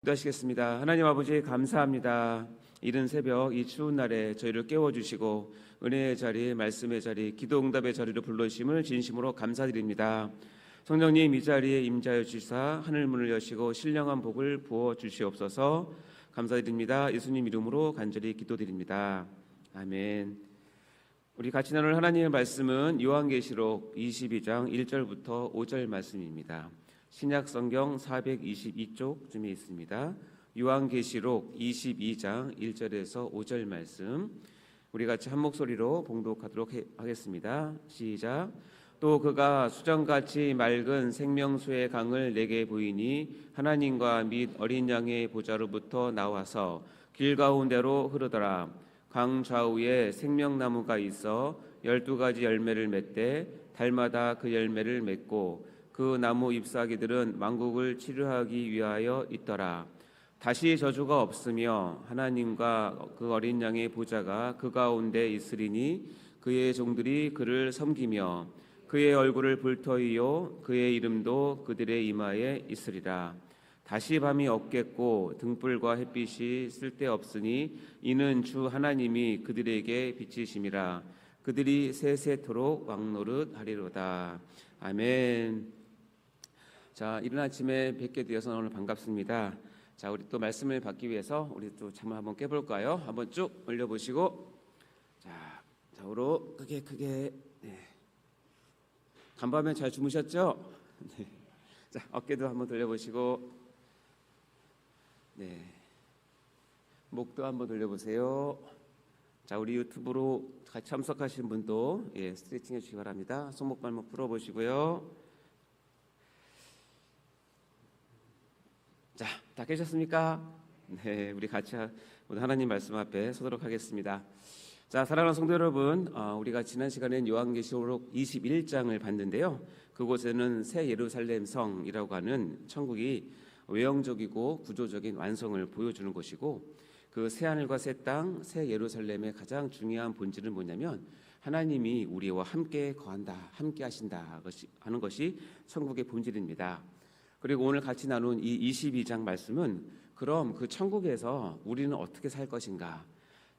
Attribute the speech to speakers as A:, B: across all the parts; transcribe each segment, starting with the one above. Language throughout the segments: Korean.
A: 기도하시겠습니다. 하나님 아버지 감사합니다. 이른 새벽 이 추운 날에 저희를 깨워주시고 은혜의 자리, 말씀의 자리, 기도응답의 자리로 불러주심을 진심으로 감사드립니다. 성령님 이 자리에 임자여 주시사 하늘문을 여시고 신령한 복을 부어 주시옵소서. 감사드립니다. 예수님 이름으로 간절히 기도드립니다. 아멘. 우리 같이 나눌 하나님의 말씀은 요한계시록 22장 1절부터 5절 말씀입니다. 신약성경 422쪽쯤에 있습니다. 요한계시록 22장 1절에서 5절 말씀 우리 같이 한 목소리로 봉독하도록 하겠습니다. 시작. 또 그가 수정같이 맑은 생명수의 강을 내게 보이니 하나님과 및 어린 양의 보좌로부터 나와서 길 가운데로 흐르더라. 강 좌우에 생명나무가 있어 12가지 열매를 맺되 달마다 그 열매를 맺고 그 나무 잎사귀들은 만국을 치료하기 위하여 있더라. 다시 저주가 없으며 하나님과 그 어린 양의 보좌가 그 가운데 있으리니 그의 종들이 그를 섬기며 그의 얼굴을 불터이요 그의 이름도 그들의 이마에 있으리라. 다시 밤이 없겠고 등불과 햇빛이 쓸데없으니 이는 주 하나님이 그들에게 비치심이라. 그들이 세세토록 왕노릇하리로다. 아멘. 자, 이른 아침에 뵙게 되어서 오늘 반갑습니다. 자, 우리 또 말씀을 받기 위해서 우리 또 잠을 한번 깨볼까요? 한번 쭉 올려보시고, 자, 좌우로 크게. 네. 간밤에 잘 주무셨죠? 네. 자, 어깨도 한번 돌려보시고, 네. 목도 한번 돌려보세요. 자, 우리 유튜브로 같이 참석하신 분도 스트레칭 해주시기 바랍니다. 손목 발목 풀어보시고요. 자, 다 계셨습니까? 네, 우리 같이 오늘 하나님 말씀 앞에 서도록 하겠습니다. 자, 사랑하는 성도 여러분, 우리가 지난 시간엔 요한계시록 21장을 봤는데요. 그곳에는 새 예루살렘 성이라고 하는 천국이 외형적이고 구조적인 완성을 보여주는 곳이고, 그 새 하늘과 새 땅, 새 예루살렘의 가장 중요한 본질은 뭐냐면 하나님이 우리와 함께 거한다, 함께 하신다 하는 것이 천국의 본질입니다. 그리고 오늘 같이 나눈 이 22장 말씀은 그럼 그 천국에서 우리는 어떻게 살 것인가,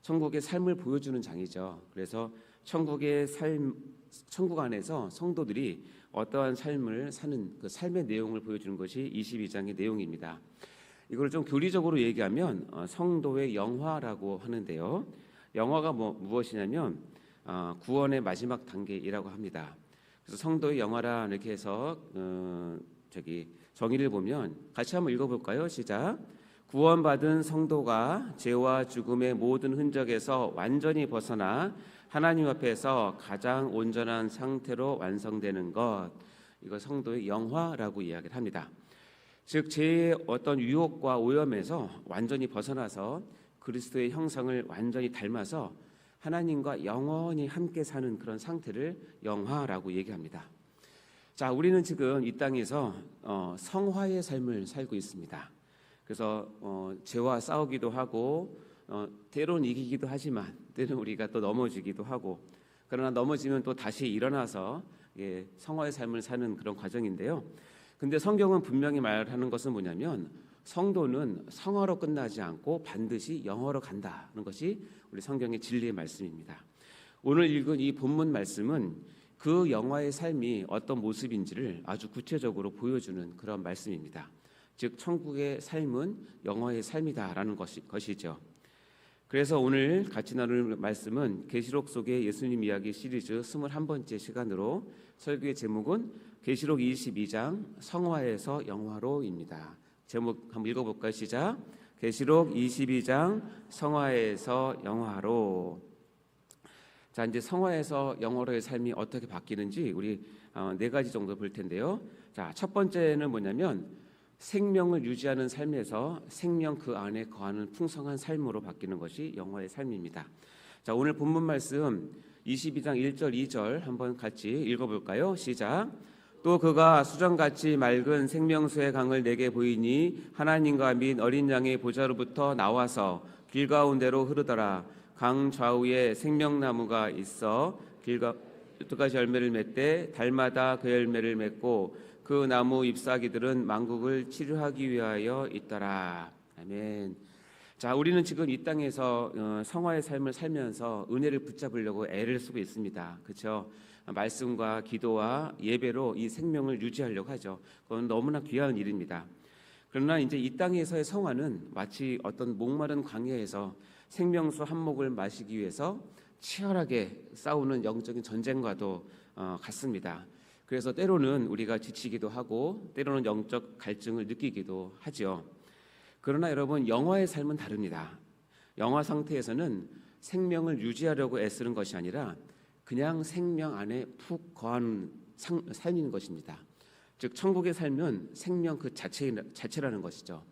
A: 천국의 삶을 보여주는 장이죠. 그래서 천국 안에서 성도들이 어떠한 삶을 사는 그 삶의 내용을 보여주는 것이 22장의 내용입니다. 이걸 좀 교리적으로 얘기하면 성도의 영화라고 하는데요. 영화가 무엇이냐면 구원의 마지막 단계이라고 합니다. 그래서 성도의 영화라 이렇게 해서 정의를 보면 같이 한번 읽어볼까요? 시작. 구원받은 성도가 죄와 죽음의 모든 흔적에서 완전히 벗어나 하나님 앞에서 가장 온전한 상태로 완성되는 것, 이거 성도의 영화라고 이야기를 합니다. 즉 죄의 어떤 유혹과 오염에서 완전히 벗어나서 그리스도의 형상을 완전히 닮아서 하나님과 영원히 함께 사는 그런 상태를 영화라고 얘기합니다. 자, 우리는 지금 이 땅에서 성화의 삶을 살고 있습니다. 그래서 죄와 싸우기도 하고 때론 이기기도 하지만 때론 우리가 또 넘어지기도 하고, 그러나 넘어지면 또 다시 일어나서 성화의 삶을 사는 그런 과정인데요. 근데 성경은 분명히 말하는 것은 뭐냐면 성도는 성화로 끝나지 않고 반드시 영화로 간다는 것이 우리 성경의 진리의 말씀입니다. 오늘 읽은 이 본문 말씀은 그 영화의 삶이 어떤 모습인지를 아주 구체적으로 보여주는 그런 말씀입니다. 즉 천국의 삶은 영화의 삶이다라는 것이죠. 그래서 오늘 같이 나눌 말씀은 계시록 속의 예수님 이야기 시리즈 21번째 시간으로, 설교의 제목은 계시록 22장 성화에서 영화로입니다. 제목 한번 읽어볼까요? 시작. 계시록 22장 성화에서 영화로. 자, 이제 성화에서 영화로의 삶이 어떻게 바뀌는지 우리 4가지 정도 볼 텐데요. 자, 첫 번째는 뭐냐면 생명을 유지하는 삶에서 생명 그 안에 거하는 풍성한 삶으로 바뀌는 것이 영화의 삶입니다. 자, 오늘 본문 말씀 22장 1절 2절 한번 같이 읽어볼까요? 시작. 또 그가 수정같이 맑은 생명수의 강을 내게 보이니 하나님과 및 어린 양의 보좌로부터 나와서 길 가운데로 흐르더라. 강 좌우에 생명나무가 있어 길가 12가지 열매를 맺되 달마다 그 열매를 맺고 그 나무 잎사귀들은 만국을 치료하기 위하여 있더라. 아멘. 자, 우리는 지금 이 땅에서 성화의 삶을 살면서 은혜를 붙잡으려고 애를 쓰고 있습니다. 그렇죠? 말씀과 기도와 예배로 이 생명을 유지하려고 하죠. 그건 너무나 귀한 일입니다. 그러나 이제 이 땅에서의 성화는 마치 어떤 목마른 광야에서 생명수 한 모금을 마시기 위해서 치열하게 싸우는 영적인 전쟁과도 같습니다. 그래서 때로는 우리가 지치기도 하고 때로는 영적 갈증을 느끼기도 하죠. 그러나 여러분, 영화의 삶은 다릅니다. 영화 상태에서는 생명을 유지하려고 애쓰는 것이 아니라 그냥 생명 안에 푹 거하는 삶인 것입니다. 즉 천국의 삶은 생명 그 자체라는 것이죠.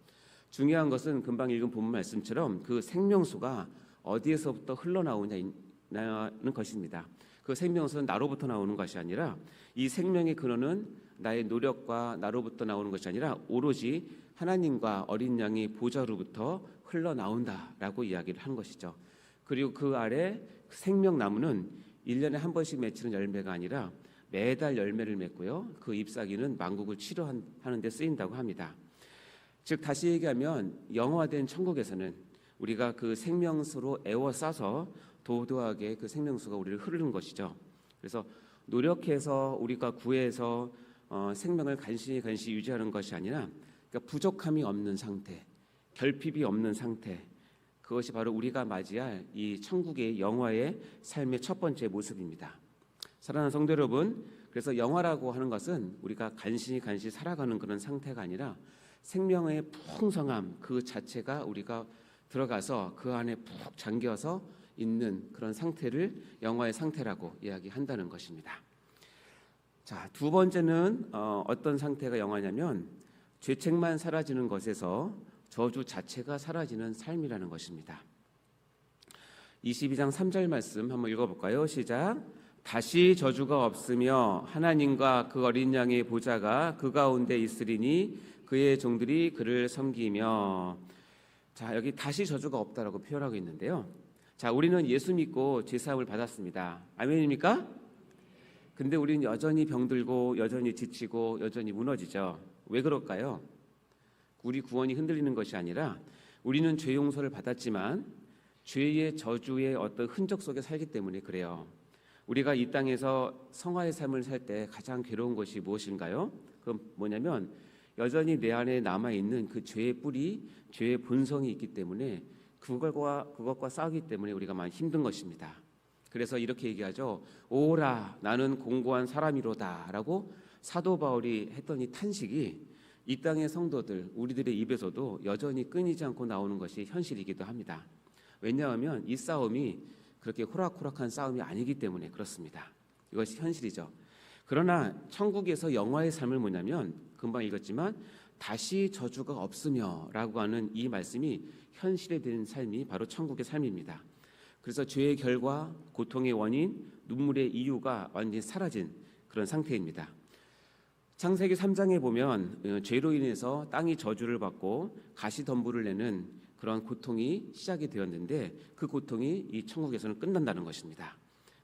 A: 중요한 것은 금방 읽은 본문 말씀처럼 그 생명수가 어디에서부터 흘러나오냐는 것입니다. 그 생명수는 나로부터 나오는 것이 아니라 이 생명의 근원은 나의 노력과 나로부터 나오는 것이 아니라 오로지 하나님과 어린 양의 보좌로부터 흘러나온다라고 이야기를 한 것이죠. 그리고 그 아래 생명나무는 1년에 한 번씩 맺히는 열매가 아니라 매달 열매를 맺고요. 그 잎사귀는 만국을 치료하는 데 쓰인다고 합니다. 즉 다시 얘기하면 영화된 천국에서는 우리가 그 생명수로 애워싸서 도도하게 그 생명수가 우리를 흐르는 것이죠. 그래서 노력해서 우리가 구해서 생명을 간신히 유지하는 것이 아니라 그러니까 부족함이 없는 상태, 결핍이 없는 상태, 그것이 바로 우리가 맞이할 이 천국의 영화의 삶의 첫 번째 모습입니다. 사랑하는 성도 여러분, 그래서 영화라고 하는 것은 우리가 간신히 살아가는 그런 상태가 아니라 생명의 풍성함 그 자체가 우리가 들어가서 그 안에 푹 잠겨서 있는 그런 상태를 영화의 상태라고 이야기한다는 것입니다. 자, 두 번째는 어떤 상태가 영화냐면 죄책만 사라지는 것에서 저주 자체가 사라지는 삶이라는 것입니다. 22장 3절 말씀 한번 읽어볼까요? 시작. 다시 저주가 없으며 하나님과 그 어린 양의 보좌가 그 가운데 있으리니 그의 종들이 그를 섬기며. 자, 여기 다시 저주가 없다라고 표현하고 있는데요. 자, 우리는 예수 믿고 죄사함을 받았습니다. 아멘입니까? 근데 우리는 여전히 병들고 여전히 지치고 여전히 무너지죠. 왜 그럴까요? 우리 구원이 흔들리는 것이 아니라 우리는 죄 용서를 받았지만 죄의 저주의 어떤 흔적 속에 살기 때문에 그래요. 우리가 이 땅에서 성화의 삶을 살 때 가장 괴로운 것이 무엇인가요? 그럼 뭐냐면 여전히 내 안에 남아있는 그 죄의 뿌리, 죄의 본성이 있기 때문에 그것과 싸우기 때문에 우리가 많이 힘든 것입니다. 그래서 이렇게 얘기하죠. 오라 나는 공고한 사람이로다 라고 사도 바울이 했던 이 탄식이 이 땅의 성도들 우리들의 입에서도 여전히 끊이지 않고 나오는 것이 현실이기도 합니다. 왜냐하면 이 싸움이 그렇게 호락호락한 싸움이 아니기 때문에 그렇습니다. 이것이 현실이죠. 그러나 천국에서 영화의 삶을 뭐냐면 금방 읽었지만 다시 저주가 없으며 라고 하는 이 말씀이 현실에 된 삶이 바로 천국의 삶입니다. 그래서 죄의 결과, 고통의 원인, 눈물의 이유가 완전히 사라진 그런 상태입니다. 창세기 3장에 보면 죄로 인해서 땅이 저주를 받고 가시덤불을 내는 그런 고통이 시작이 되었는데 그 고통이 이 천국에서는 끝난다는 것입니다.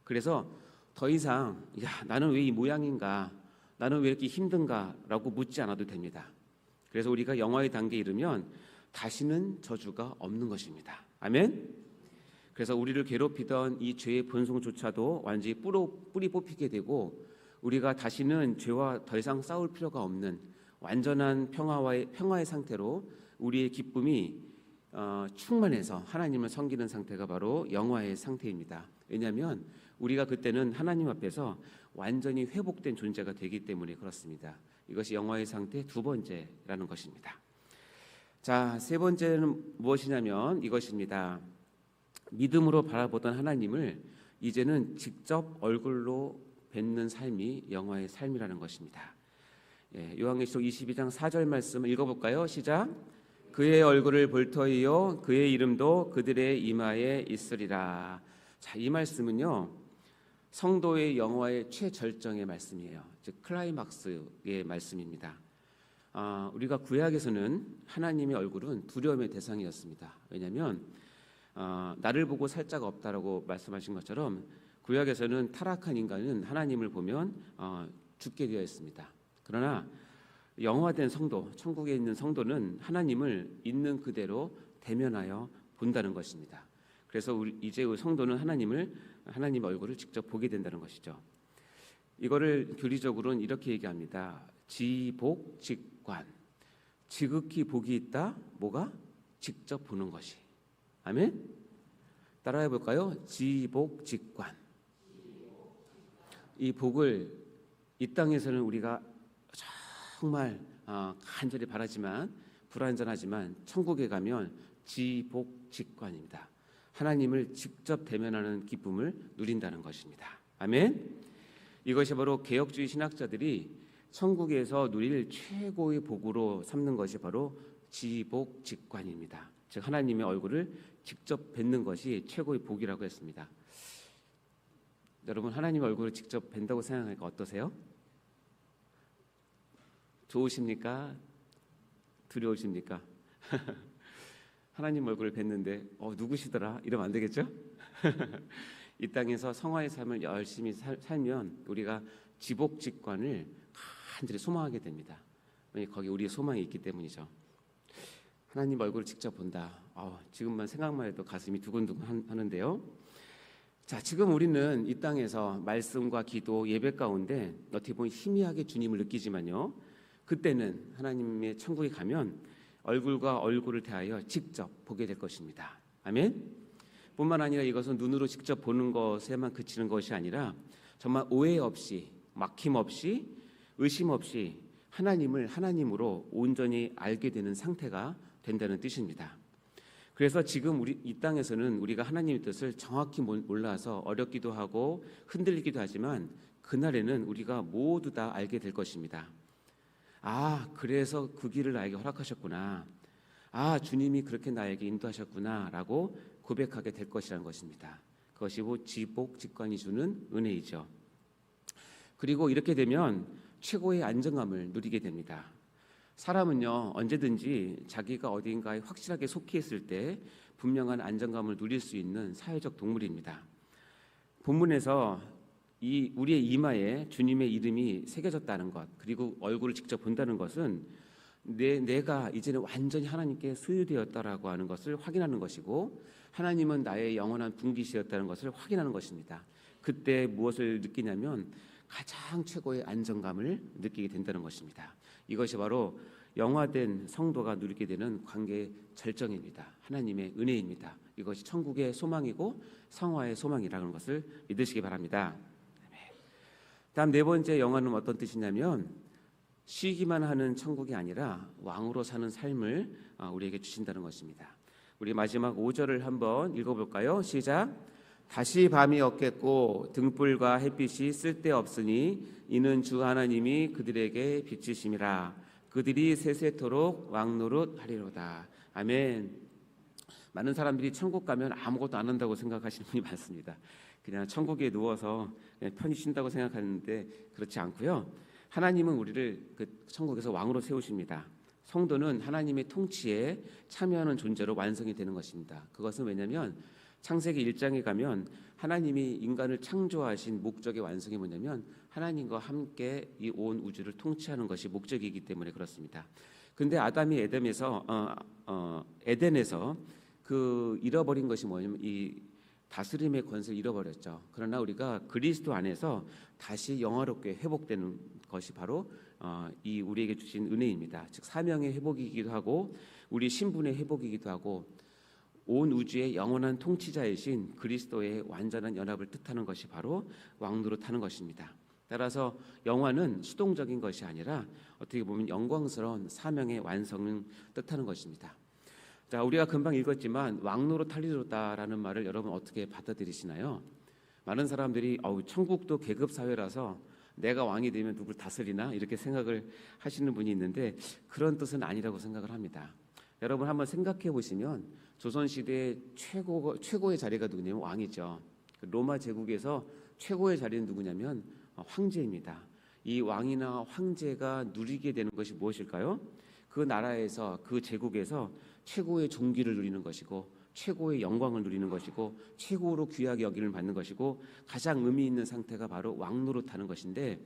A: 그래서 더 이상 나는 왜 이 모양인가, 나는 왜 이렇게 힘든가 라고 묻지 않아도 됩니다. 그래서 우리가 영화의 단계에 이르면 다시는 저주가 없는 것입니다. 아멘. 그래서 우리를 괴롭히던 이 죄의 본성조차도 완전히 뿌리 뽑히게 되고 우리가 다시는 죄와 더 이상 싸울 필요가 없는 완전한 평화의 상태로 우리의 기쁨이 충만해서 하나님을 섬기는 상태가 바로 영화의 상태입니다. 왜냐하면 우리가 그때는 하나님 앞에서 완전히 회복된 존재가 되기 때문에 그렇습니다. 이것이 영화의 상태 두 번째라는 것입니다. 자, 세 번째는 무엇이냐면 이것입니다. 믿음으로 바라보던 하나님을 이제는 직접 얼굴로 뵙는 삶이 영화의 삶이라는 것입니다. 요한계시록 22장 4절 말씀 읽어볼까요? 시작. 그의 얼굴을 볼 터이요 그의 이름도 그들의 이마에 있으리라. 자, 이 말씀은요 성도의 영화의 최절정의 말씀이에요. 즉 클라이막스의 말씀입니다. 우리가 구약에서는 하나님의 얼굴은 두려움의 대상이었습니다. 왜냐하면 나를 보고 살짝 없다라고 말씀하신 것처럼 구약에서는 타락한 인간은 하나님을 보면 죽게 되어 있습니다. 그러나 영화된 성도, 천국에 있는 성도는 하나님을 있는 그대로 대면하여 본다는 것입니다. 그래서 이제 성도는 하나님 얼굴을 직접 보게 된다는 것이죠. 이거를 교리적으로는 이렇게 얘기합니다. 지복직관. 지극히 복이 있다. 뭐가? 직접 보는 것이. 아멘. 따라해 볼까요? 지복직관. 이 복을 이 땅에서는 우리가 정말 간절히 바라지만 불완전하지만 천국에 가면 지복직관입니다. 하나님을 직접 대면하는 기쁨을 누린다는 것입니다. 아멘. 이것이 바로 개혁주의 신학자들이 천국에서 누릴 최고의 복으로 삼는 것이 바로 지복직관입니다. 즉 하나님의 얼굴을 직접 뵙는 것이 최고의 복이라고 했습니다. 여러분 하나님의 얼굴을 직접 뵌다고 생각하니까 어떠세요? 좋으십니까? 두려우십니까? 하나님 얼굴을 뵀는데 누구시더라? 이러면 안 되겠죠? 이 땅에서 성화의 삶을 열심히 살면 우리가 지복직관을 간절히 소망하게 됩니다. 거기 우리의 소망이 있기 때문이죠. 하나님 얼굴을 직접 본다. 지금만 생각만 해도 가슴이 두근두근 하는데요. 자, 지금 우리는 이 땅에서 말씀과 기도, 예배 가운데 어떻게 보면 희미하게 주님을 느끼지만요. 그때는 하나님의 천국에 가면 얼굴과 얼굴을 대하여 직접 보게 될 것입니다. 아멘. 뿐만 아니라 이것은 눈으로 직접 보는 것에만 그치는 것이 아니라 정말 오해 없이 막힘 없이 의심 없이 하나님을 하나님으로 온전히 알게 되는 상태가 된다는 뜻입니다. 그래서 지금 우리 이 땅에서는 우리가 하나님의 뜻을 정확히 몰라서 어렵기도 하고 흔들리기도 하지만 그날에는 우리가 모두 다 알게 될 것입니다. 그래서 그 길을 나에게 허락하셨구나. 주님이 그렇게 나에게 인도하셨구나 라고 고백하게 될 것이라는 것입니다. 그것이 지복직관이 주는 은혜이죠. 그리고 이렇게 되면 최고의 안정감을 누리게 됩니다. 사람은요 언제든지 자기가 어딘가에 확실하게 속해 있을 때 분명한 안정감을 누릴 수 있는 사회적 동물입니다. 본문에서 우리의 이마에 주님의 이름이 새겨졌다는 것, 그리고 얼굴을 직접 본다는 것은 내가 이제는 완전히 하나님께 소유되었다라고 하는 것을 확인하는 것이고, 하나님은 나의 영원한 분기시였다는 것을 확인하는 것입니다. 그때 무엇을 느끼냐면 가장 최고의 안정감을 느끼게 된다는 것입니다. 이것이 바로 영화된 성도가 누리게 되는 관계의 절정입니다. 하나님의 은혜입니다. 이것이 천국의 소망이고 성화의 소망이라는 것을 믿으시기 바랍니다. 다음 네 번째 영화는 어떤 뜻이냐면 쉬기만 하는 천국이 아니라 왕으로 사는 삶을 우리에게 주신다는 것입니다. 우리 마지막 5절을 한번 읽어볼까요? 시작. 다시 밤이 없겠고 등불과 햇빛이 쓸데없으니 이는 주 하나님이 그들에게 빛이심이라. 그들이 세세토록 왕노릇 하리로다. 아멘. 많은 사람들이 천국 가면 아무것도 안 한다고 생각하시는 분이 많습니다. 그냥 천국에 누워서 그냥 편히 쉰다고 생각하는데 그렇지 않고요. 하나님은 우리를 그 천국에서 왕으로 세우십니다. 성도는 하나님의 통치에 참여하는 존재로 완성이 되는 것입니다. 그것은 왜냐하면 창세기 1장에 가면 하나님이 인간을 창조하신 목적의 완성이 뭐냐면 하나님과 함께 이 온 우주를 통치하는 것이 목적이기 때문에 그렇습니다. 근데 아담이 에덴에서 그 잃어버린 것이 뭐냐면 이 다스림의 권세를 잃어버렸죠. 그러나 우리가 그리스도 안에서 다시 영화롭게 회복되는 것이 바로 이 우리에게 주신 은혜입니다. 즉 사명의 회복이기도 하고 우리 신분의 회복이기도 하고 온 우주의 영원한 통치자이신 그리스도의 완전한 연합을 뜻하는 것이 바로 왕노릇하는 것입니다. 따라서 영화는 수동적인 것이 아니라 어떻게 보면 영광스러운 사명의 완성을 뜻하는 것입니다. 자, 우리가 금방 읽었지만 왕노릇 하리로다라는 말을 여러분 어떻게 받아들이시나요? 많은 사람들이 천국도 계급 사회라서 내가 왕이 되면 누굴 다스리나 이렇게 생각을 하시는 분이 있는데 그런 뜻은 아니라고 생각을 합니다. 여러분 한번 생각해 보시면 조선시대의 최고의 자리가 누구냐면 왕이죠. 로마 제국에서 최고의 자리는 누구냐면 황제입니다. 이 왕이나 황제가 누리게 되는 것이 무엇일까요? 그 나라에서 그 제국에서 최고의 존귀를 누리는 것이고 최고의 영광을 누리는 것이고 최고로 귀하게 여김을 받는 것이고 가장 의미 있는 상태가 바로 왕노릇하는 것인데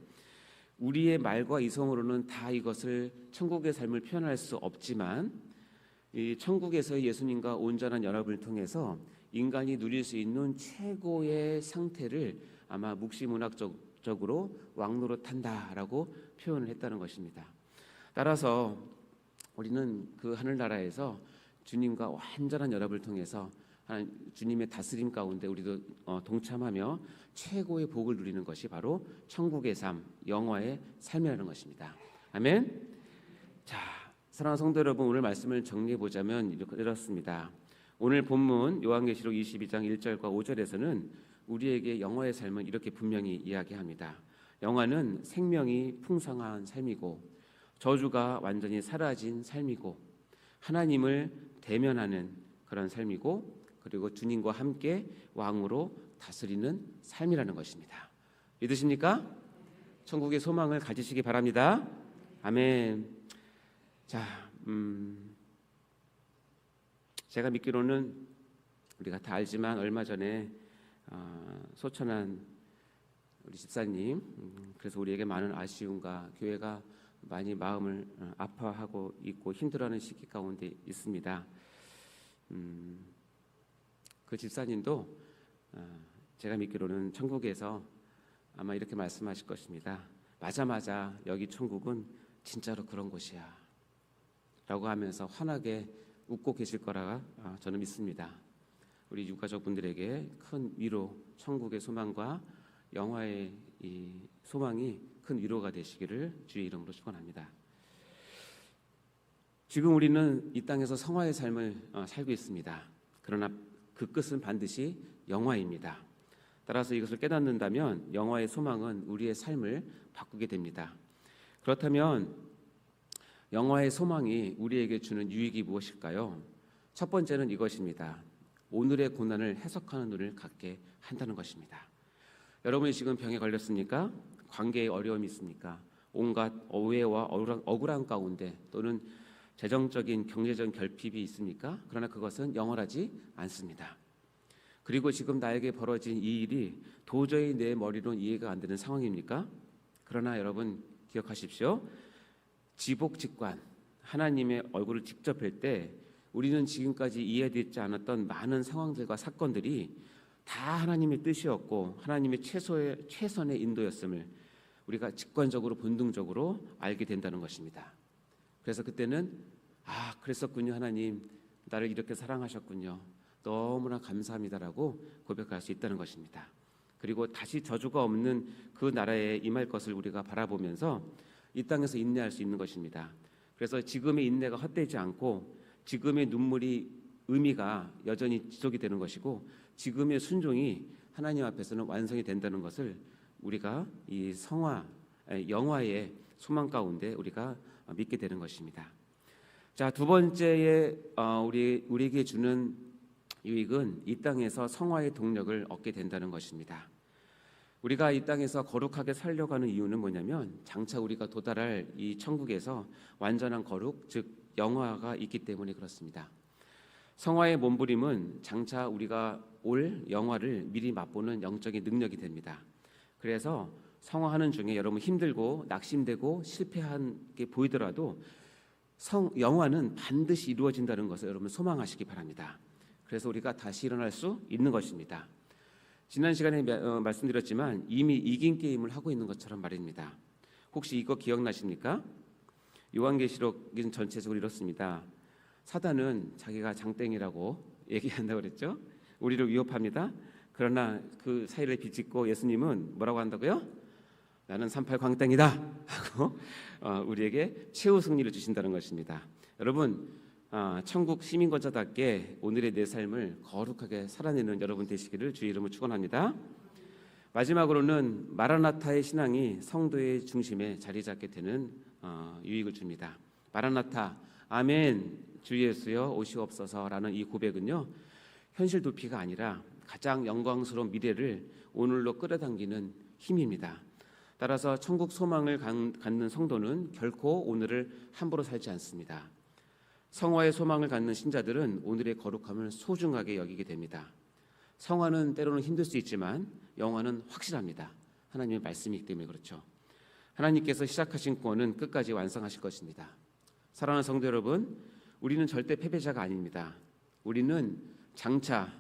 A: 우리의 말과 이성으로는 다 이것을 천국의 삶을 표현할 수 없지만 이 천국에서의 예수님과 온전한 연합을 통해서 인간이 누릴 수 있는 최고의 상태를 아마 묵시문학적으로 왕노릇한다라고 표현을 했다는 것입니다. 따라서 우리는 그 하늘나라에서 주님과 완전한 연합을 통해서 주님의 다스림 가운데 우리도 동참하며 최고의 복을 누리는 것이 바로 천국의 삶, 영화의 삶이라는 것입니다. 아멘. 자, 사랑하는 성도 여러분, 오늘 말씀을 정리해 보자면 이렇습니다. 오늘 본문 요한계시록 22장 1절과 5절에서는 우리에게 영화의 삶은 이렇게 분명히 이야기합니다. 영화는 생명이 풍성한 삶이고 저주가 완전히 사라진 삶이고 하나님을 대면하는 그런 삶이고 그리고 주님과 함께 왕으로 다스리는 삶이라는 것입니다. 믿으십니까? 천국의 소망을 가지시기 바랍니다. 아멘. 자, 제가 믿기로는 우리가 다 알지만 얼마 전에 소천한 우리 집사님, 그래서 우리에게 많은 아쉬움과 교회가 많이 마음을 아파하고 있고 힘들어하는 시기 가운데 있습니다. 그 집사님도 제가 믿기로는 천국에서 아마 이렇게 말씀하실 것입니다. 맞아 여기 천국은 진짜로 그런 곳이야 라고 하면서 환하게 웃고 계실 거라 저는 믿습니다. 우리 유가족분들에게 큰 위로, 천국의 소망과 영화의 이 소망이 큰 위로가 되시기를 주의 이름으로 축원합니다. 지금 우리는 이 땅에서 성화의 삶을 살고 있습니다. 그러나 그 끝은 반드시 영화입니다. 따라서 이것을 깨닫는다면 영화의 소망은 우리의 삶을 바꾸게 됩니다. 그렇다면 영화의 소망이 우리에게 주는 유익이 무엇일까요? 첫 번째는 이것입니다. 오늘의 고난을 해석하는 눈을 갖게 한다는 것입니다. 여러분이 지금 병에 걸렸습니까? 관계에 어려움이 있습니까? 온갖 오해와 억울한 가운데 또는 재정적인 경제적인 결핍이 있습니까? 그러나 그것은 영원하지 않습니다. 그리고 지금 나에게 벌어진 이 일이 도저히 내 머리로는 이해가 안 되는 상황입니까? 그러나 여러분 기억하십시오. 지복직관, 하나님의 얼굴을 직접 뵐 때 우리는 지금까지 이해되지 않았던 많은 상황들과 사건들이 다 하나님의 뜻이었고 하나님의 최선의 인도였음을 우리가 직관적으로 본능적으로 알게 된다는 것입니다. 그래서 그때는 그랬었군요. 하나님 나를 이렇게 사랑하셨군요. 너무나 감사합니다라고 고백할 수 있다는 것입니다. 그리고 다시 저주가 없는 그 나라에 임할 것을 우리가 바라보면서 이 땅에서 인내할 수 있는 것입니다. 그래서 지금의 인내가 헛되지 않고 지금의 눈물이 의미가 여전히 지속이 되는 것이고 지금의 순종이 하나님 앞에서는 완성이 된다는 것을 우리가 이 영화의 소망 가운데 우리가 믿게 되는 것입니다. 자, 두 번째에 우리에게 주는 유익은 이 땅에서 성화의 동력을 얻게 된다는 것입니다. 우리가 이 땅에서 거룩하게 살려고 하는 이유는 뭐냐면 장차 우리가 도달할 이 천국에서 완전한 거룩, 즉 영화가 있기 때문에 그렇습니다. 성화의 몸부림은 장차 우리가 올 영화를 미리 맛보는 영적인 능력이 됩니다. 그래서 성화하는 중에 여러분 힘들고 낙심되고 실패한 게 보이더라도 영화는 반드시 이루어진다는 것을 여러분 소망하시기 바랍니다. 그래서 우리가 다시 일어날 수 있는 것입니다. 지난 시간에 말씀드렸지만 이미 이긴 게임을 하고 있는 것처럼 말입니다. 혹시 이거 기억나십니까? 요한계시록은 전체적으로 이렇습니다. 사단은 자기가 장땡이라고 얘기한다고 그랬죠. 우리를 위협합니다. 그러나 그 사이를 비집고 예수님은 뭐라고 한다고요? 나는 38 광땡이다 하고 우리에게 최후 승리를 주신다는 것입니다. 여러분 천국 시민권자답게 오늘의 내 삶을 거룩하게 살아내는 여러분 되시기를 주의 이름으로 축원합니다. 마지막으로는 마라나타의 신앙이 성도의 중심에 자리 잡게 되는 유익을 줍니다. 마라나타, 아멘, 주 예수여 오시옵소서라는 이 고백은요 현실 도피가 아니라 가장 영광스러운 미래를 오늘로 끌어당기는 힘입니다. 따라서 천국 소망을 갖는 성도는 결코 오늘을 함부로 살지 않습니다. 성화의 소망을 갖는 신자들은 오늘의 거룩함을 소중하게 여기게 됩니다. 성화는 때로는 힘들 수 있지만 영화는 확실합니다. 하나님의 말씀이기 때문에 그렇죠. 하나님께서 시작하신 구원은 끝까지 완성하실 것입니다. 사랑하는 성도 여러분, 우리는 절대 패배자가 아닙니다. 우리는 장차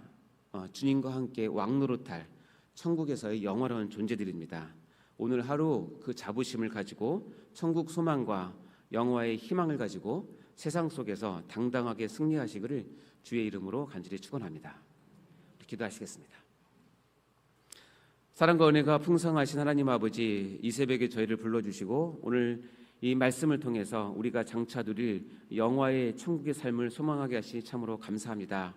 A: 주님과 함께 왕노릇할 천국에서의 영원한 존재들입니다. 오늘 하루 그 자부심을 가지고 천국 소망과 영화의 희망을 가지고 세상 속에서 당당하게 승리하시기를 주의 이름으로 간절히 축원합니다. 기도하시겠습니다. 사랑과 은혜가 풍성하신 하나님 아버지, 이 새벽에 저희를 불러주시고 오늘 이 말씀을 통해서 우리가 장차 누릴 영화의 천국의 삶을 소망하게 하시니 참으로 감사합니다.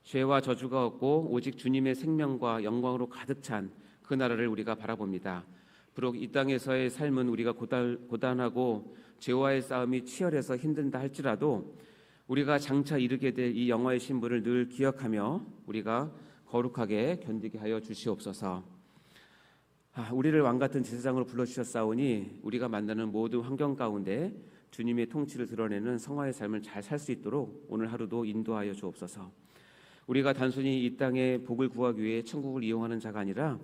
A: 죄와 저주가 없고 오직 주님의 생명과 영광으로 가득 찬 그 나라를 우리가 바라봅니다. 비록 이 땅에서의 삶은 우리가 고단하고 죄와의 싸움이 치열해서 힘든다 할지라도 우리가 장차 이르게 될 이 영화의 신분을 늘 기억하며 우리가 거룩하게 견디게 하여 주시옵소서. 우리를 왕같은 제사장으로 불러주셨사오니 우리가 만나는 모든 환경 가운데 주님의 통치를 드러내는 성화의 삶을 잘 살 수 있도록 오늘 하루도 인도하여 주옵소서. 우리가 단순히 이 땅의 복을 구하기 위해 천국을 이용하는 자가 아니라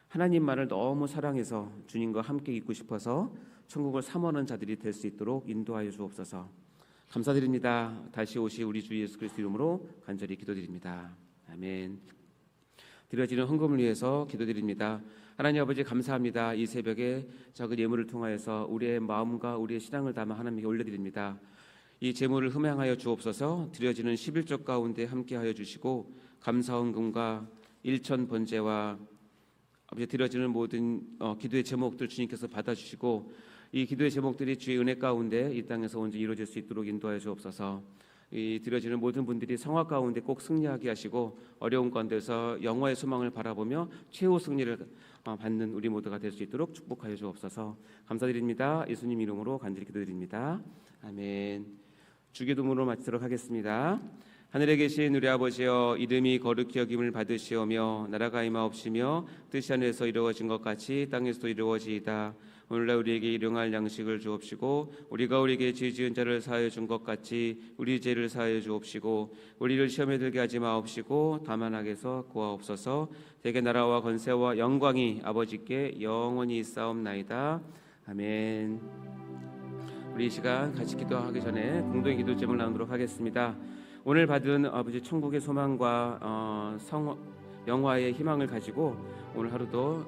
A: 하나님만을 너무 사랑해서 주님과 함께 있고 싶어서 천국을 삼원하는 자들이 될 수 있도록 인도하여 주옵소서. 감사드립니다. 다시 오실 우리 주 예수 그리스도 이름으로 간절히 기도드립니다. 아멘. 드려지는 헌금을 위해서 기도드립니다. 하나님 아버지 감사합니다. 이 새벽에 작은 예물을 통하여서 우리의 마음과 우리의 신앙을 담아 하나님께 올려드립니다. 이 제물을 흠양하여 주옵소서. 드려지는 11조 가운데 함께하여 주시고 감사 헌금과 일천 번제와 아버지 드려지는 모든 기도의 제목들 주님께서 받아주시고 이 기도의 제목들이 주의 은혜 가운데 이 땅에서 온전히 이루어질 수 있도록 인도하여 주옵소서. 이 드려지는 모든 분들이 성화 가운데 꼭 승리하게 하시고 어려운 가운데서 영화의 소망을 바라보며 최후 승리를 받는 우리 모두가 될 수 있도록 축복하여 주옵소서. 감사드립니다. 예수님 이름으로 간절히 기도드립니다. 아멘. 주기도문으로 마치도록 하겠습니다. 하늘에 계신 우리 아버지여, 이름이 거룩히 여김을 받으시오며 나라가 임하옵시며 뜻이 하늘에서 이루어진 것 같이 땅에서도 이루어지이다. 오늘날 우리에게 일용할 양식을 주옵시고 우리가 우리에게 죄 지은 자를 사하여 준 것 같이 우리 죄를 사하여 주옵시고 우리를 시험에 들게 하지 마옵시고 다만 악에서 구하옵소서. 대개 나라와 권세와 영광이 아버지께 영원히 있사옵나이다. 아멘. 우리 이 시간 같이 기도하기 전에 공동의 기도 제목을 나누도록 하겠습니다. 오늘 받은 아버지 천국의 소망과 영화의 희망을 가지고 오늘 하루도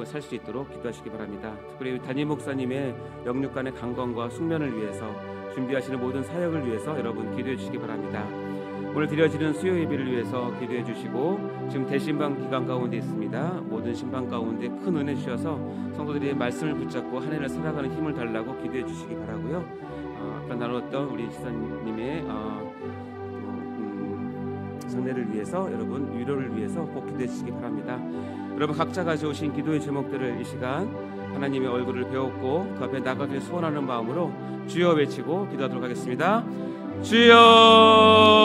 A: 살 수 있도록 기도하시기 바랍니다. 특별히 담임 목사님의 영육간의 강건과 숙면을 위해서 준비하시는 모든 사역을 위해서 여러분 기도해 주시기 바랍니다. 오늘 드려지는 수요 예배를 위해서 기도해 주시고 지금 대신방 기간 가운데 있습니다. 모든 신방 가운데 큰 은혜 주셔서 성도들이 말씀을 붙잡고 한 해를 살아가는 힘을 달라고 기도해 주시기 바라고요. 아까 나눴던 우리 지사님의 성례를 위해서 여러분 위로를 위해서 꼭 기도해 주시기 바랍니다. 여러분 각자 가져오신 기도의 제목들을 이 시간 하나님의 얼굴을 배웠고 그 앞에 나가길 소원하는 마음으로 주여 외치고 기도하도록 하겠습니다. 주여